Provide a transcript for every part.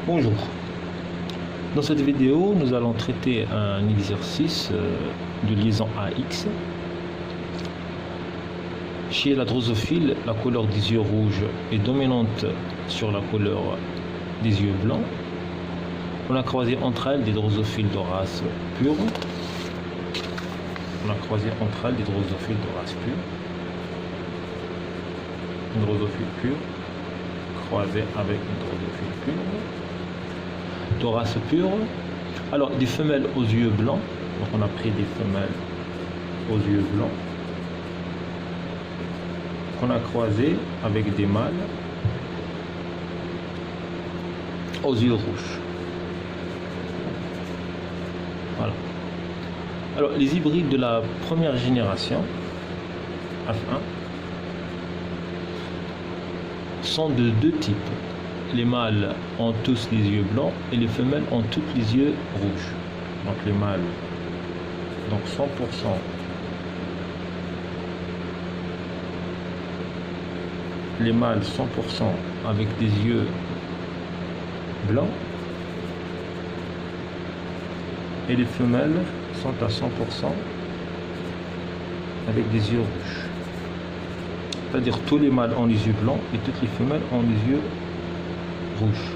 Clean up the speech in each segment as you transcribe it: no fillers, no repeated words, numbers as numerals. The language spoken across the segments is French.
Bonjour. Dans cette vidéo, nous allons traiter un exercice de liaison AX. Chez la drosophile, la couleur des yeux rouges est dominante sur la couleur des yeux blancs. On a croisé entre elles des drosophiles de race pure. On a croisé entre elles des drosophiles de race pure. Une drosophile pure croisée avec une drosophile pure. De race pure. Alors des femelles aux yeux blancs, donc on a pris des femelles aux yeux blancs qu'on a croisées avec des mâles aux yeux rouges. Voilà. Alors les hybrides de la première génération F1 sont de deux types. Les mâles ont tous les yeux blancs et les femelles ont tous les yeux rouges. Donc les mâles, donc 100%, les mâles 100% avec des yeux blancs et les femelles sont à 100% avec des yeux rouges. C'est-à-dire tous les mâles ont les yeux blancs et toutes les femelles ont les yeux rouge.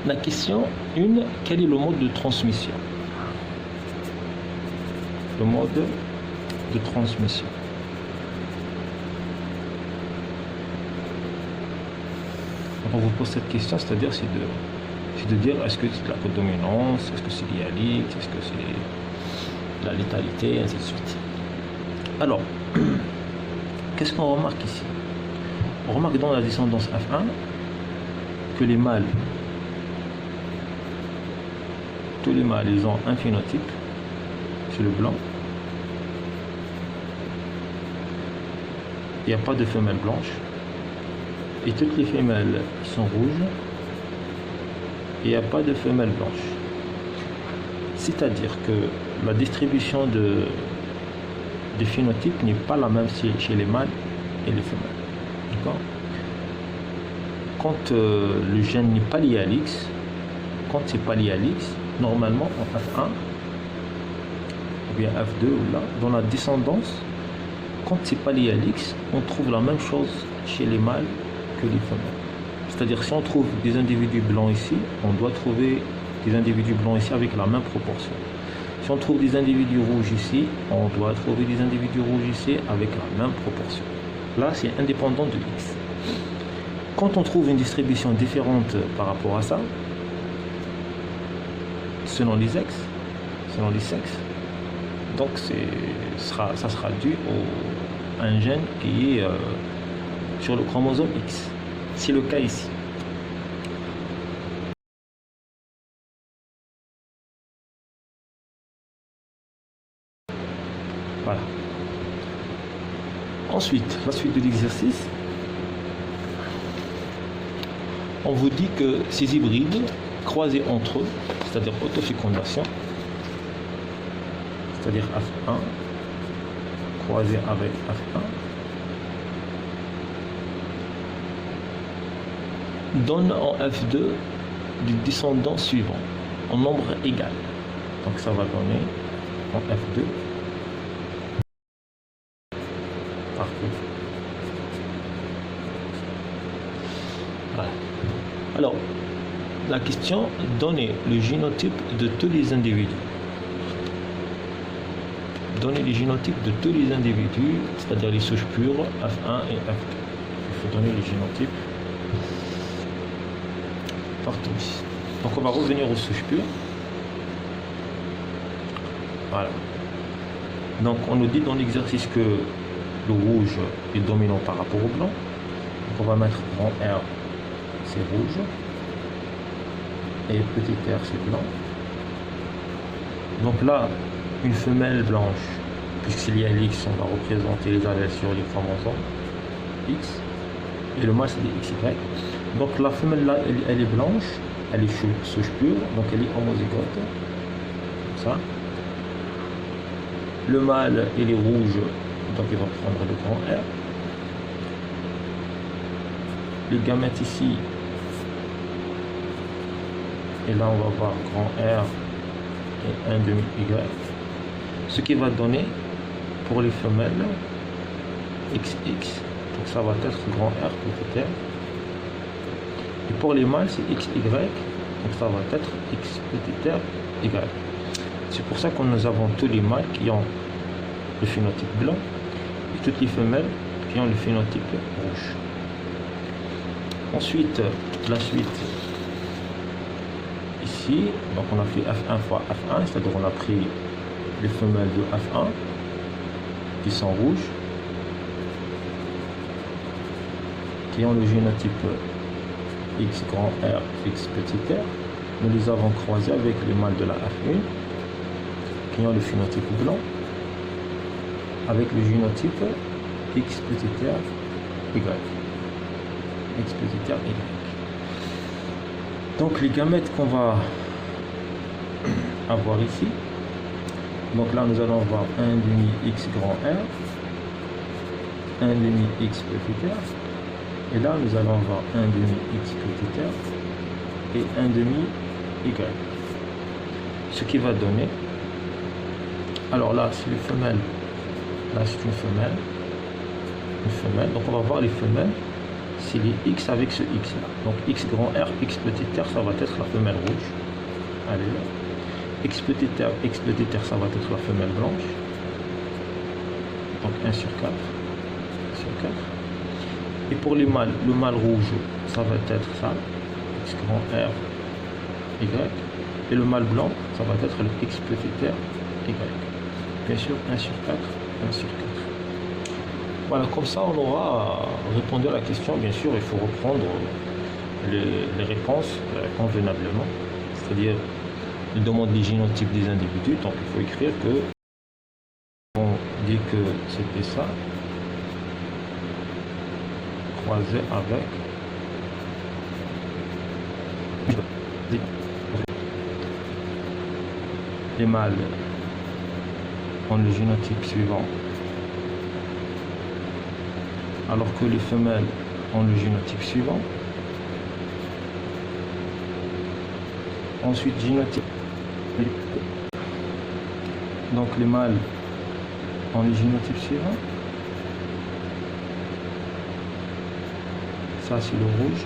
La question 1, quel est le mode de transmission? Le mode de transmission. Donc on vous pose cette question, c'est-à-dire c'est de dire est-ce que c'est la codominance, est-ce que c'est l'IALIX, est-ce que c'est la létalité, ainsi de suite. Alors, qu'est-ce qu'on remarque ici? On remarque dans la descendance F1 que les mâles, tous les mâles, ils ont un phénotype, c'est le blanc. Il n'y a pas de femelle blanche. Et toutes les femelles sont rouges. Et il n'y a pas de femelle blanche. C'est-à-dire que la distribution des phénotypes n'est pas la même chez les mâles et les femelles. D'accord? Quand le gène n'est pas lié à l'X, quand c'est pas lié à l'X, normalement en F1 ou bien F2 ou là, dans la descendance, quand c'est pas lié à l'X, on trouve la même chose chez les mâles que les femelles. C'est-à-dire si on trouve des individus blancs ici, on doit trouver des individus blancs ici avec la même proportion. Si on trouve des individus rouges ici, on doit trouver des individus rouges ici avec la même proportion. Là, c'est indépendant de X. Quand on trouve une distribution différente par rapport à ça, selon les sexes, donc ça sera dû à un gène qui est sur le chromosome X. C'est le cas ici. Voilà. Ensuite, la suite de l'exercice, on vous dit que ces hybrides croisés entre eux, c'est-à-dire autofécondation, c'est-à-dire F1 croisé avec F1, donne en F2 des descendants suivants en nombre égal. Donc ça va donner en F2 partout. Voilà. Alors, la question, donnez le génotype de tous les individus. Donnez les génotypes de tous les individus, c'est-à-dire les souches pures, F1 et F2. Il faut donner les génotypes partout ici. Donc on va revenir aux souches pures. Voilà. Donc on nous dit dans l'exercice que le rouge est dominant par rapport au blanc. Donc on va mettre grand R, c'est rouge. Et petit r c'est blanc. Donc là, une femelle blanche, puisqu'il y a l'X, on va représenter les allèles sur les chromosomes X. Et le mâle c'est des XY. Donc la femelle là, elle est blanche, elle est souche pure, donc elle est homozygote. Comme ça. Le mâle il est rouge, donc il va prendre le grand R. les gamètes ici. Et là, on va voir grand R et 1 demi Y. Ce qui va donner pour les femelles XX. Donc ça va être grand R petit r. Et pour les mâles, c'est XY. Donc ça va être X petit r Y. C'est pour ça que nous avons tous les mâles qui ont le phénotype blanc et toutes les femelles qui ont le phénotype rouge. Ensuite, la suite ici, donc on a fait F1 fois F1, c'est-à-dire on a pris les femelles de F1 qui sont rouges, qui ont le génotype X grand R, X petit r. Nous les avons croisés avec les mâles de la F1 qui ont le phénotype blanc avec le génotype X petit r, Y. X petit r, Y. Donc les gamètes qu'on va avoir ici, donc là nous allons avoir 1 demi X grand R, 1 demi X petit r, et là nous allons avoir 1 demi X petit r et 1 demi Y. Ce qui va donner, alors là c'est les femelles, là c'est une femelle, donc on va voir les femelles. C'est les X avec ce X là. Donc X grand R, X petit r, ça va être la femelle rouge. Allez là. X petit r, X petit r, ça va être la femelle blanche. Donc 1 sur 4. 1 sur 4. Et pour les mâles, le mâle rouge, ça va être ça. X grand R, Y. Et le mâle blanc, ça va être le X petit r, Y. Bien sûr, 1 sur 4, 1 sur 4. Voilà, comme ça on aura répondu à la question. Bien sûr, il faut reprendre les réponses convenablement. C'est-à-dire, il demande les génotypes des individus, donc il faut écrire que on dit que c'était ça, croisé avec les mâles ont le génotype suivant, alors que les femelles ont le génotype suivant. Ensuite, génotype. Donc les mâles ont le génotype suivant. Ça c'est le rouge.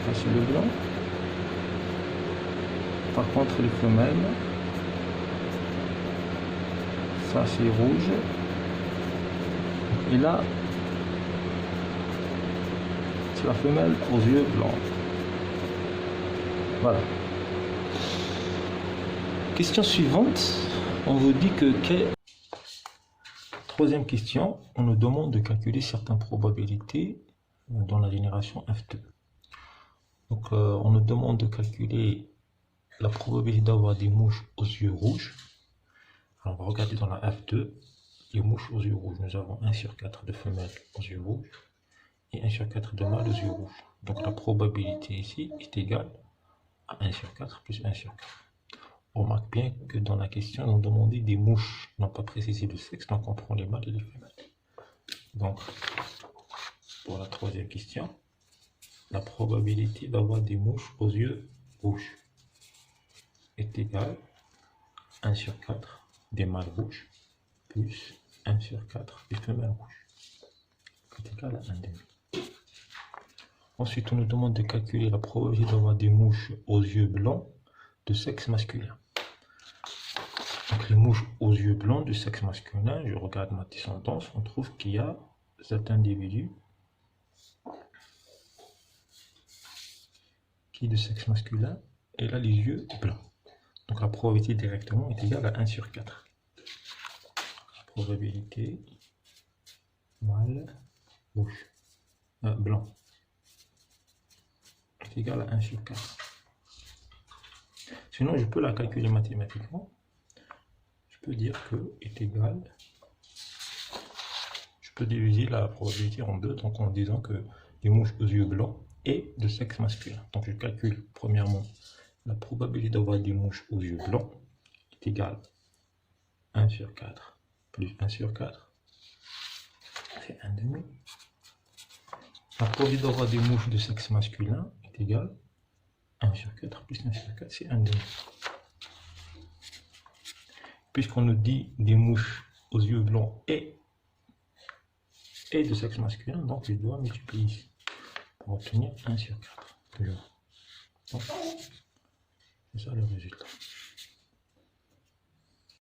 Ça c'est le blanc. Par contre les femelles, ça c'est rouge. Et là, c'est la femelle aux yeux blancs. Voilà. Question suivante. On vous dit que troisième question, on nous demande de calculer certaines probabilités dans la génération F2. Donc on nous demande de calculer la probabilité d'avoir des mouches aux yeux rouges. Alors, on va regarder dans la F2, les mouches aux yeux rouges. Nous avons 1 sur 4 de femelles aux yeux rouges et 1 sur 4 de mâles aux yeux rouges. Donc la probabilité ici est égale à 1 sur 4 plus 1 sur 4. On remarque bien que dans la question, on demandait des mouches, on n'a pas précisé le sexe, donc on prend les mâles et les femelles. Donc, pour la troisième question, la probabilité d'avoir des mouches aux yeux rouges est égale à 1 sur 4 des mâles rouges plus 1 sur 4 des femelles rouges, qui est égal à 1 demi. Ensuite, on nous demande de calculer la probabilité d'avoir des mouches aux yeux blancs de sexe masculin. Donc les mouches aux yeux blancs de sexe masculin, je regarde ma descendance, on trouve qu'il y a cet individu qui est de sexe masculin et là les yeux blancs. Donc la probabilité directement est égale à 1 sur 4. La probabilité mâle rouge, blanc est égale à 1 sur 4. Sinon, je peux la calculer mathématiquement. Je peux dire que est égal. Je peux diviser la probabilité en deux, donc en disant que les mouches aux yeux blancs est de sexe masculin. Donc je calcule premièrement la probabilité d'avoir des mouches aux yeux blancs est égale à 1 sur 4 plus 1 sur 4 c'est 1,5. La probabilité des mouches de sexe masculin est égale à 1 sur 4 plus 1 sur 4, c'est 1,5. Puisqu'on nous dit des mouches aux yeux blancs et de sexe masculin, donc je dois multiplier ici pour obtenir 1 sur 4. Toujours. Donc, c'est ça le résultat.